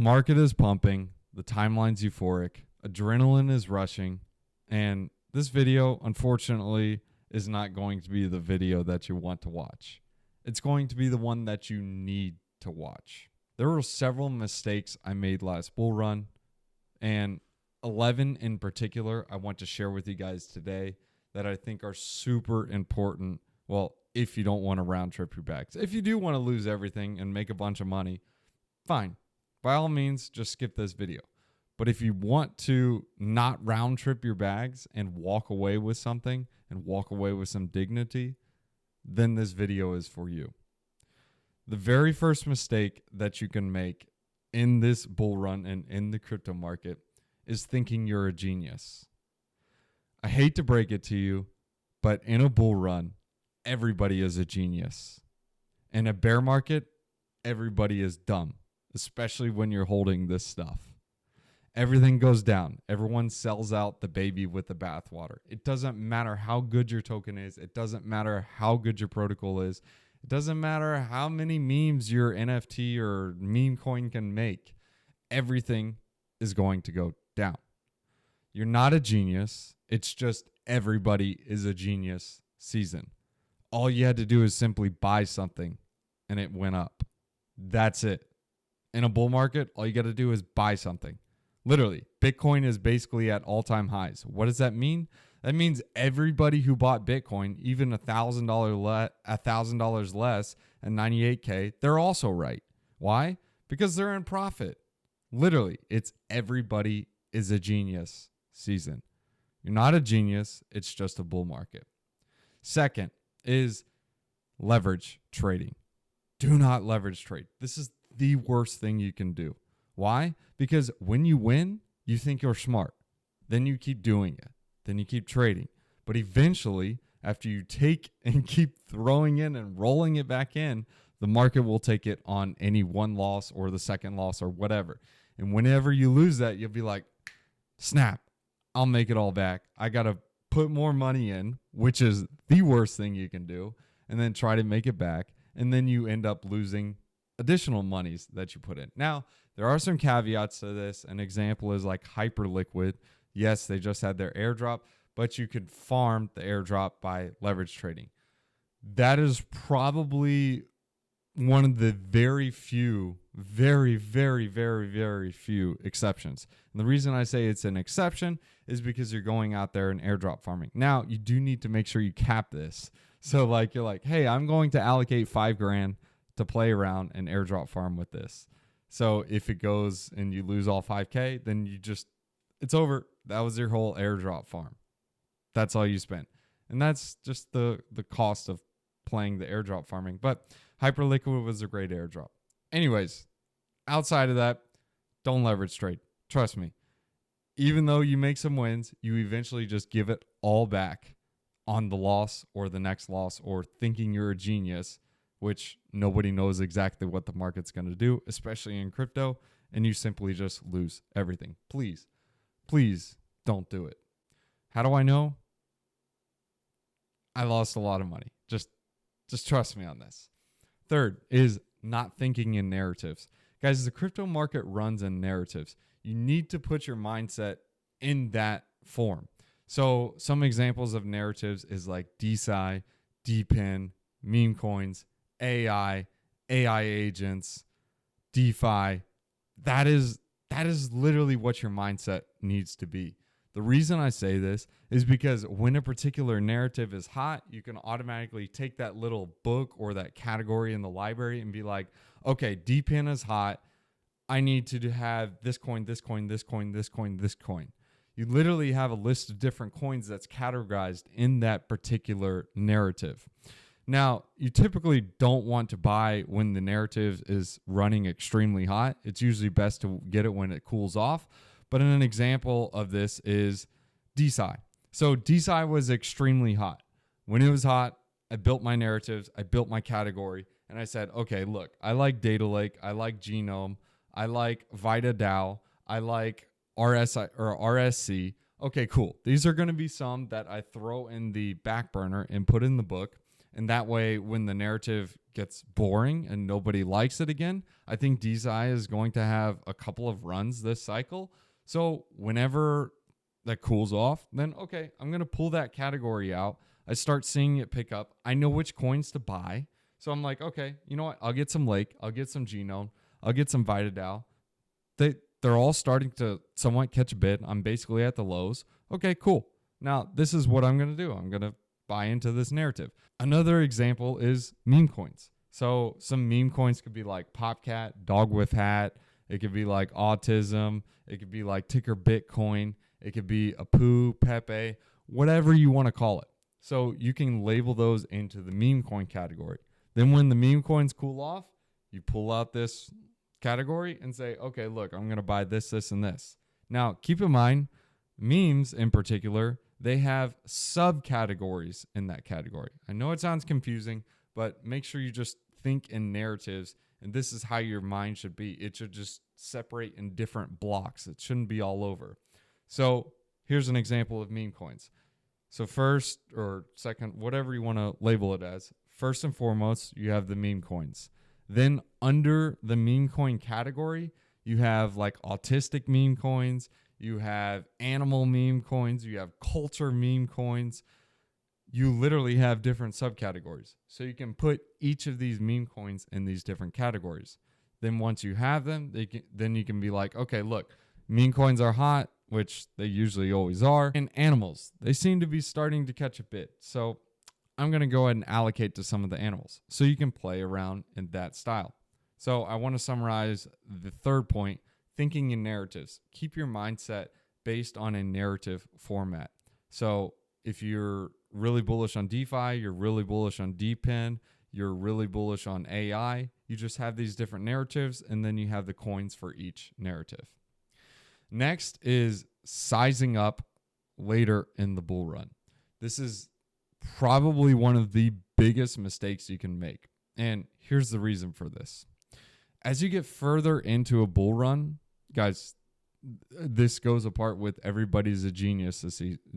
Market is pumping, the timeline's euphoric, adrenaline is rushing, and this video, unfortunately, is not going to be the video that you want to watch. It's going to be the one that you need to watch. There were several mistakes I made last bull run, and 11 in particular I want to share with you guys today that I think are super important. Well, if you don't want to round trip your bags. If you do want to lose everything and make a bunch of money, fine. By all means, just skip this video. But if you want to not round trip your bags and walk away with something and walk away with some dignity, then this video is for you. The very first mistake that you can make in this bull run and in the crypto market is thinking you're a genius. I hate to break it to you, but in a bull run, everybody is a genius. In a bear market, everybody is dumb, especially when you're holding this stuff. Everything goes down. Everyone sells out the baby with the bathwater. It doesn't matter how good your token is. It doesn't matter how good your protocol is. It doesn't matter how many memes your NFT or meme coin can make. Everything is going to go down. You're not a genius. It's just everybody is a genius season. All you had to do is simply buy something and it went up. That's it. In a bull market, all you got to do is buy something. Literally, Bitcoin is basically at all-time highs. What does that mean? That means everybody who bought Bitcoin, even $1,000 less and 98K, they're also right. Why? Because they're in profit. Literally, it's everybody is a genius season. You're not a genius. It's just a bull market. Second is leverage trading. Do not leverage trade. This is the worst thing you can do. Why? Because when you win, you think you're smart. Then you keep doing it. Then you keep trading. But eventually, after you take and keep throwing in and rolling it back in, the market will take it on any one loss or the second loss or whatever. And whenever you lose that, you'll be like, snap, I'll make it all back. I got to put more money in, which is the worst thing you can do, and then try to make it back. And then you end up losing additional monies that you put in. Now, there are some caveats to this. An example is like Hyperliquid. Yes, they just had their airdrop, but you could farm the airdrop by leverage trading. That is probably one of the very few, very few exceptions. And the reason I say it's an exception is because you're going out there and airdrop farming. Now, you do need to make sure you cap this. So like you're like, hey, I'm going to allocate $5,000 to play around and airdrop farm with this. So if it goes and you lose all 5K, then it's over. That was your whole airdrop farm. That's all you spent. And that's just the cost of playing the airdrop farming. But Hyperliquid was a great airdrop. Anyways, outside of that, don't leverage trade. Trust me. Even though you make some wins, you eventually just give it all back on the loss or the next loss or thinking you're a genius, which nobody knows exactly what the market's going to do, especially in crypto, and you simply just lose everything. Please don't do it. How do I know? I lost a lot of money. Just trust me on this. Third is not thinking in narratives. Guys, the crypto market runs in narratives. You need to put your mindset in that form. So some examples of narratives is like DeSci, DePIN, meme coins, AI agents, DeFi. That is literally what your mindset needs to be. The reason I say this is because when a particular narrative is hot, you can automatically take that little book or that category in the library and be like, okay, DePIN is hot. I need to have this coin, this coin, this coin, this coin, this coin. You literally have a list of different coins that's categorized in that particular narrative. Now, you typically don't want to buy when the narrative is running extremely hot. It's usually best to get it when it cools off. But an example of this is DeSci. So DeSci was extremely hot. When it was hot, I built my narratives, I built my category, and I said, okay, look, I like Data Lake, I like Genome, I like VitaDAO, I like RSI or RSC. Okay, cool. These are going to be some that I throw in the back burner and put in the book. And that way, when the narrative gets boring and nobody likes it again, I think DeSci is going to have a couple of runs this cycle. So whenever that cools off, then okay, I'm going to pull that category out. I start seeing it pick up. I know which coins to buy. So I'm like, okay, you know what? I'll get some Lake. I'll get some Genome. I'll get some VitaDAO. They're all starting to somewhat catch a bid. I'm basically at the lows. Okay, cool. Now, this is what I'm going to do. I'm going to buy into this narrative. Another example is meme coins. So some meme coins could be like Popcat, Dog with Hat. It could be like Autism. It could be like Ticker Bitcoin. It could be Apu, Pepe, whatever you want to call it. So you can label those into the meme coin category. Then when the meme coins cool off, you pull out this category and say, okay, look, I'm going to buy this, this, and this. Now, keep in mind, memes in particular, they have subcategories in that category. I know it sounds confusing, but make sure you just think in narratives, and this is how your mind should be. It should just separate in different blocks. It shouldn't be all over. So here's an example of meme coins. So first or second, whatever you want to label it as, first and foremost, you have the meme coins. Then under the meme coin category, you have like autistic meme coins, you have animal meme coins, you have culture meme coins. You literally have different subcategories. So you can put each of these meme coins in these different categories. Then once you have them, then you can be like, okay, look, meme coins are hot, which they usually always are. And animals, they seem to be starting to catch a bit. So I'm going to go ahead and allocate to some of the animals. So you can play around in that style. So I want to summarize the third point, thinking in narratives. Keep your mindset based on a narrative format. So if you're really bullish on DeFi, you're really bullish on DePIN, you're really bullish on AI, you just have these different narratives, and then you have the coins for each narrative. Next is sizing up later in the bull run. This is probably one of the biggest mistakes you can make. And here's the reason for this. As you get further into a bull run, guys, this goes apart with everybody's a genius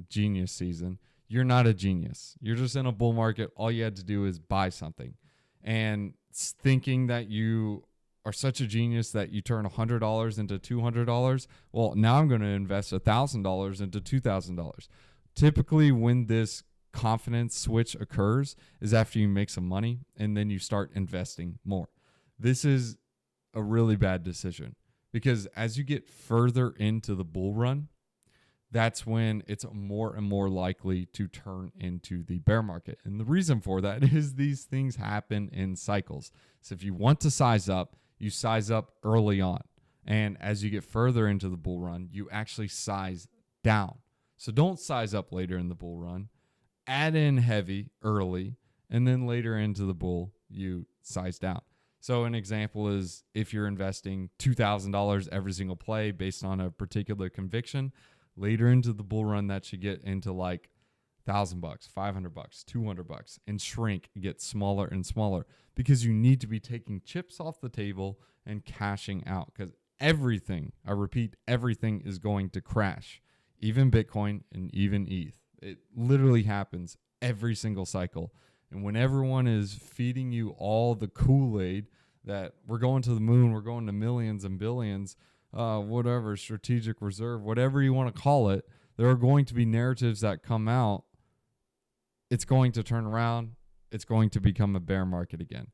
genius season. You're not a genius. You're just in a bull market. All you had to do is buy something. And thinking that you are such a genius that you turn $100 into $200, well, now I'm going to invest $1,000 into $2,000. Typically, when this confidence switch occurs is after you make some money and then you start investing more. This is a really bad decision because as you get further into the bull run, that's when it's more and more likely to turn into the bear market. And the reason for that is these things happen in cycles. So if you want to size up, you size up early on. And as you get further into the bull run, you actually size down. So don't size up later in the bull run. Add in heavy early, and then later into the bull, you size down. So an example is if you're investing $2,000 every single play based on a particular conviction, later into the bull run, that should get into like $1,000, $500, $200, and shrink, get smaller and smaller because you need to be taking chips off the table and cashing out because everything, I repeat, everything is going to crash, even Bitcoin and even ETH. It literally happens every single cycle. And when everyone is feeding you all the Kool-Aid that we're going to the moon, we're going to millions and billions, whatever, strategic reserve, whatever you want to call it, there are going to be narratives that come out. It's going to turn around. It's going to become a bear market again.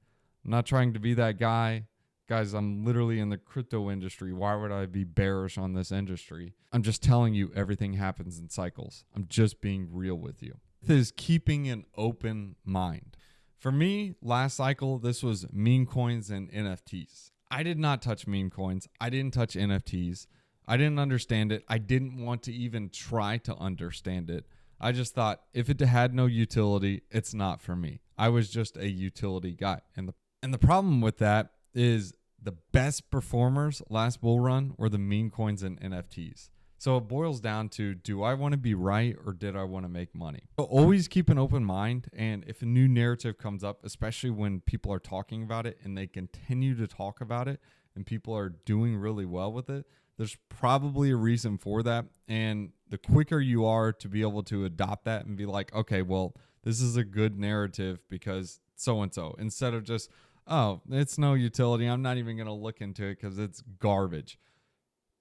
I'm not trying to be that guy. Guys, I'm literally in the crypto industry. Why would I be bearish on this industry? I'm just telling you everything happens in cycles. I'm just being real with you. This is keeping an open mind. For me, last cycle, this was meme coins and NFTs. I did not touch meme coins. I didn't touch NFTs. I didn't understand it. I didn't want to even try to understand it. I just thought if it had no utility, it's not for me. I was just a utility guy. And the problem with that is the best performers last bull run were the meme coins and NFTs. So it boils down to, do I want to be right or did I want to make money? So always keep an open mind. And if a new narrative comes up, especially when people are talking about it and they continue to talk about it and people are doing really well with it, there's probably a reason for that. And the quicker you are to be able to adopt that and be like, okay, well, this is a good narrative because so and so, instead of just, oh, it's no utility, I'm not even going to look into it because it's garbage.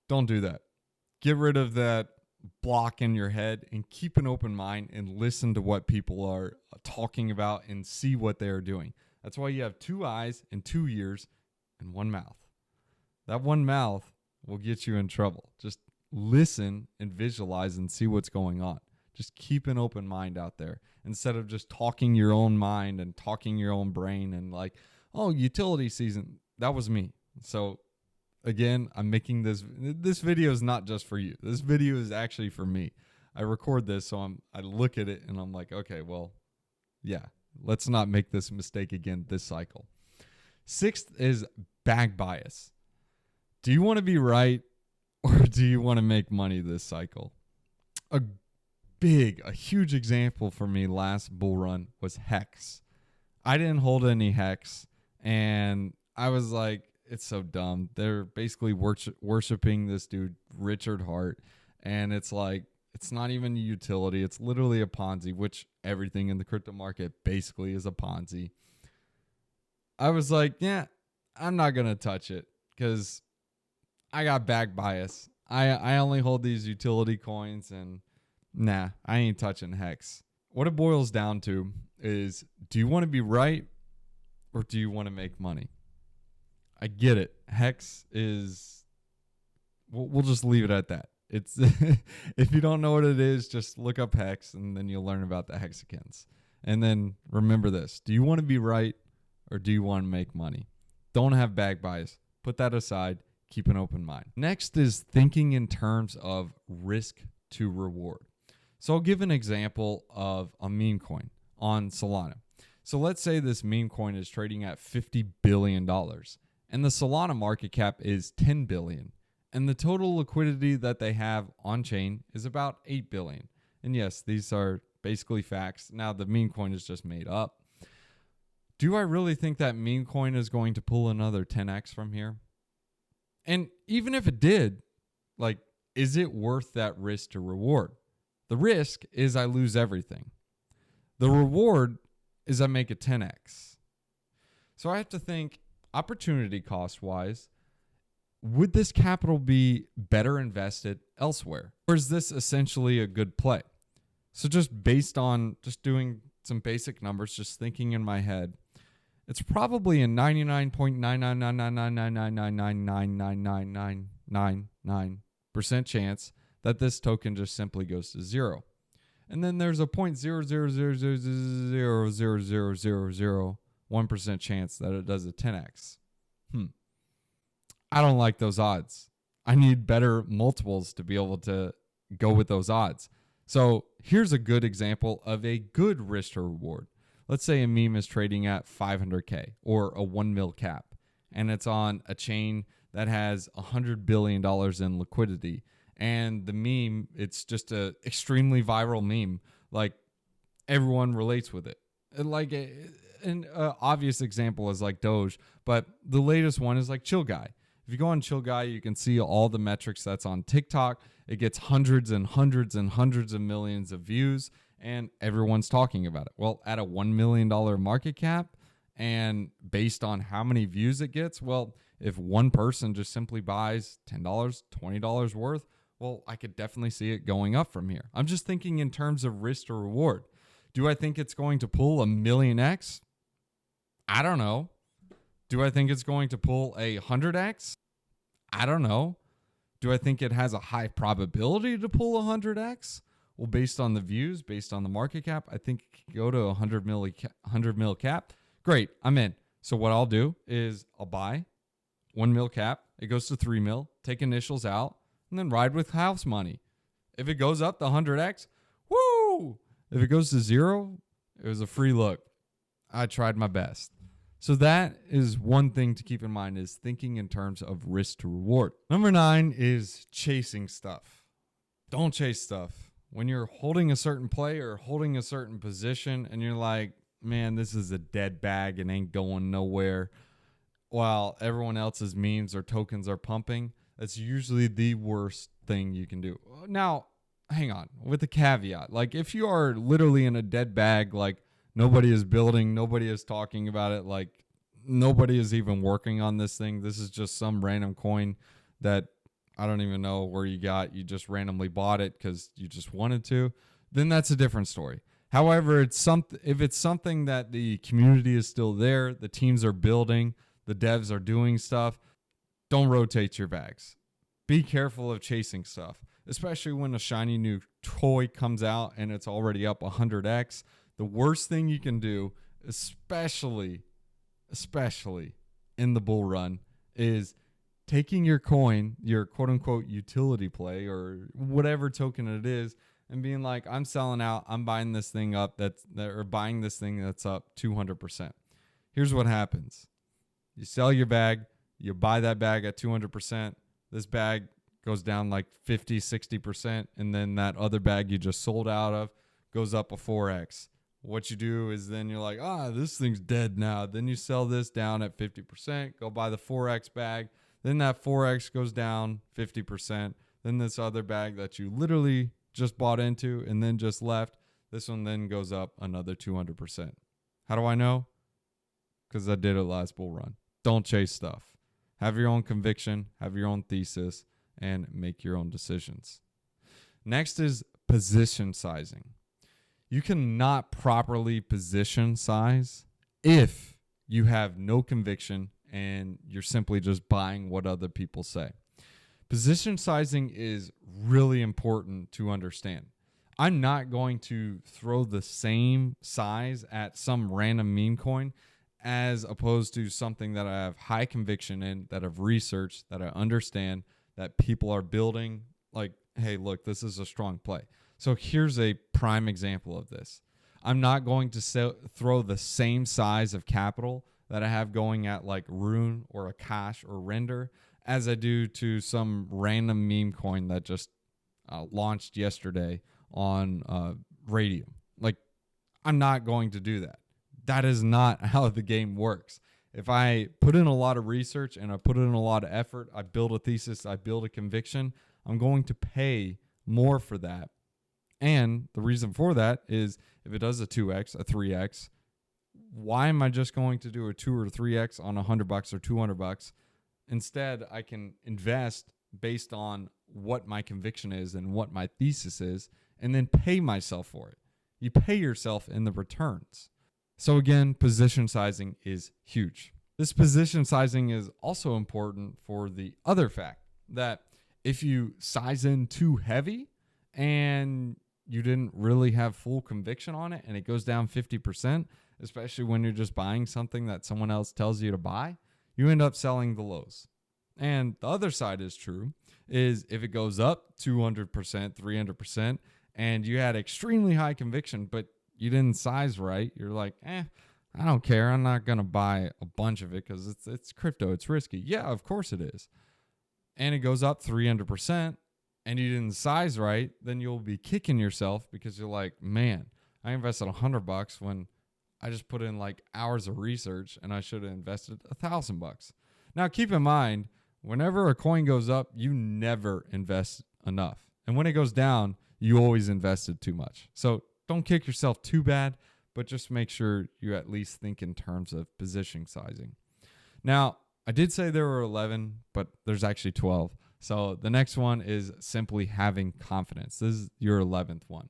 Don't do that. Get rid of that block in your head and keep an open mind and listen to what people are talking about and see what they are doing. That's why you have 2 eyes and 2 ears and 1 mouth. That 1 mouth will get you in trouble. Just listen and visualize and see what's going on. Just keep an open mind out there instead of just talking your own mind and talking your own brain and like, oh, utility season. That was me. So again, I'm making this video is not just for you. This video is actually for me. I record this, so I look at it and I'm like, okay, well, yeah, let's not make this mistake again this cycle. 6th is bag bias. Do you want to be right or do you want to make money this cycle? A huge example for me last bull run was Hex. I didn't hold any Hex and I was like, it's so dumb. They're basically worshiping this dude, Richard Hart. And it's like, it's not even a utility. It's literally a Ponzi, which everything in the crypto market basically is a Ponzi. I was like, yeah, I'm not going to touch it because I got bag bias. I only hold these utility coins and nah, I ain't touching Hex. What it boils down to is, do you want to be right or do you want to make money? I get it. Hex is, we'll just leave it at that. It's if you don't know what it is, just look up Hex and then you'll learn about the hexagons. And then remember this. Do you want to be right or do you want to make money? Don't have bag bias. Put that aside. Keep an open mind. Next is thinking in terms of risk to reward. So I'll give an example of a meme coin on Solana. So let's say this meme coin is trading at $50 billion. And the Solana market cap is 10 billion. And the total liquidity that they have on chain is about 8 billion. And yes, these are basically facts. Now the meme coin is just made up. Do I really think that meme coin is going to pull another 10x from here? And even if it did, like, is it worth that risk to reward? The risk is I lose everything. The reward is I make a 10x. So I have to think, opportunity cost wise, would this capital be better invested elsewhere? Or is this essentially a good play? So just based on just doing some basic numbers, just thinking in my head, it's probably a 99.99999999999% chance that this token just simply goes to zero. And then there's a 0.00000000001% chance that it does a 10x. I don't like those odds. I need better multiples to be able to go with those odds. So here's a good example of a good risk to reward. Let's say a meme is trading at 500K or a 1 mil cap, and it's on a chain that has $100 billion in liquidity. And the meme, it's just a extremely viral meme. Like, everyone relates with it. Like, an obvious example is like Doge, but the latest one is like Chill Guy. If you go on Chill Guy, you can see all the metrics that's on TikTok. It gets hundreds and hundreds and hundreds of millions of views, and everyone's talking about it. Well, at a $1 million market cap, and based on how many views it gets, well, if one person just simply buys $10, $20 worth, well, I could definitely see it going up from here. I'm just thinking in terms of risk to reward. Do I think it's going to pull a 1,000,000x? I don't know. Do I think it's going to pull a 100x? I don't know. Do I think it has a high probability to pull a 100x? Well, based on the views, based on the market cap, I think it could go to a 100 mil cap. Great, I'm in. So what I'll do is I'll buy 1 mil cap. It goes to 3 mil, take initials out, and then ride with house money. If it goes up to 100x, woo! If it goes to zero, it was a free look. I tried my best. So that is one thing to keep in mind, is thinking in terms of risk to reward. Number 9 is chasing stuff. Don't chase stuff. When you're holding a certain play or holding a certain position and you're like, man, this is a dead bag and ain't going nowhere, while everyone else's memes or tokens are pumping, that's usually the worst thing you can do. Now, hang on, with a caveat. Like if you are literally in a dead bag, like nobody is building, nobody is talking about it, like nobody is even working on this thing. This is just some random coin that I don't even know where you got. You just randomly bought it because you just wanted to. Then that's a different story. However, if it's something that the community is still there, the teams are building, the devs are doing stuff, don't rotate your bags. Be careful of chasing stuff, especially when a shiny new toy comes out and it's already up 100x. The worst thing you can do, especially in the bull run, is taking your coin, your quote unquote utility play or whatever token it is, and being like, I'm selling out, I'm buying this thing up or buying this thing that's up 200%. Here's what happens. You sell your bag, you buy that bag at 200%. This bag goes down like 50, 60%. And then that other bag you just sold out of goes up a 4x. What you do is then you're like, this thing's dead now. Then you sell this down at 50%, go buy the 4x bag. Then that 4x goes down 50%. Then this other bag that you literally just bought into and then just left, this one then goes up another 200%. How do I know? Because I did it last bull run. Don't chase stuff. Have your own conviction, have your own thesis, and make your own decisions. Next is position sizing. You cannot properly position size if you have no conviction and you're simply just buying what other people say. Position sizing is really important to understand. I'm not going to throw the same size at some random meme coin as opposed to something that I have high conviction in, that I've researched, that I understand, that people are building. Like, hey, look, this is a strong play. So here's a prime example of this. I'm not going to throw the same size of capital that I have going at like Rune or Akash or Render as I do to some random meme coin that just launched yesterday on Radium. Like, I'm not going to do that. That is not how the game works. If I put in a lot of research and I put in a lot of effort, I build a thesis, I build a conviction, I'm going to pay more for that. And the reason for that is if it does a 2x, a 3x, why am I just going to do a 2 or 3x on $100 or $200? Instead, I can invest based on what my conviction is and what my thesis is, and then pay myself for it. You pay yourself in the returns. So again, position sizing is huge. This position sizing is also important for the other fact that if you size in too heavy and you didn't really have full conviction on it and it goes down 50%, especially when you're just buying something that someone else tells you to buy, you end up selling the lows. And the other side is true, is if it goes up 200%, 300%, and you had extremely high conviction, but you didn't size right, you're like, I don't care. I'm not going to buy a bunch of it because it's crypto. It's risky. Yeah, of course it is. And it goes up 300% and you didn't size right, then you'll be kicking yourself because you're like, man, I invested $100 when I just put in like hours of research and I should have invested $1,000. Now, keep in mind, whenever a coin goes up, you never invest enough. And when it goes down, you always invested too much. So don't kick yourself too bad, but just make sure you at least think in terms of position sizing. Now, I did say there were 11, but there's actually 12. So the next one is simply having confidence. This is your 11th one.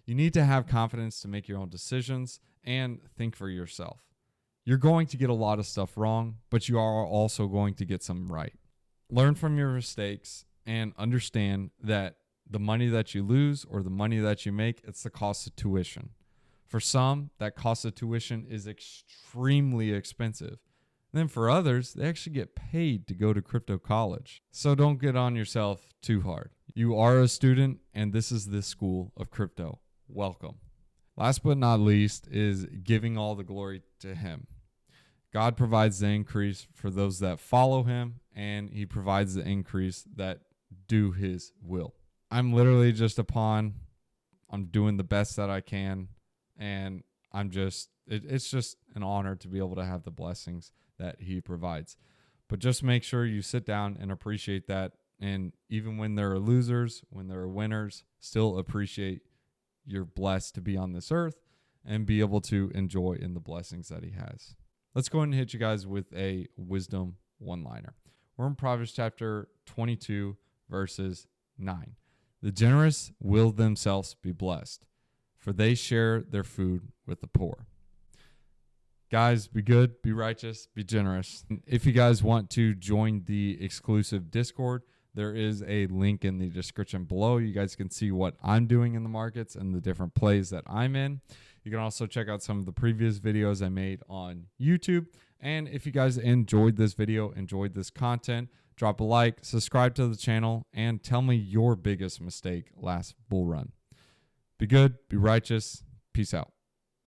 You need to have confidence to make your own decisions and think for yourself. You're going to get a lot of stuff wrong, but you are also going to get some right. Learn from your mistakes and understand that the money that you lose or the money that you make, it's the cost of tuition. For some, that cost of tuition is extremely expensive. And then for others, they actually get paid to go to crypto college. So don't get on yourself too hard. You are a student, and this is the school of crypto. Welcome. Last but not least is giving all the glory to Him. God provides the increase for those that follow Him, and He provides the increase that do His will. I'm literally just a pawn. I'm doing the best that I can, and it's just an honor to be able to have the blessings that He provides. But just make sure you sit down and appreciate that And even when there are losers, when there are winners, still appreciate you're blessed to be on this earth and be able to enjoy in the blessings that he has. Let's go ahead and hit you guys with a wisdom one-liner. We're in Proverbs chapter 22, verses 9. The generous will themselves be blessed, for they share their food with the poor. Guys, be good, be righteous, be generous. If you guys want to join the exclusive Discord, there is a link in the description below. You guys can see what I'm doing in the markets and the different plays that I'm in. You can also check out some of the previous videos I made on YouTube. And if you guys enjoyed this video, enjoyed this content, drop a like, subscribe to the channel, and tell me your biggest mistake last bull run. Be good, be righteous. Peace out.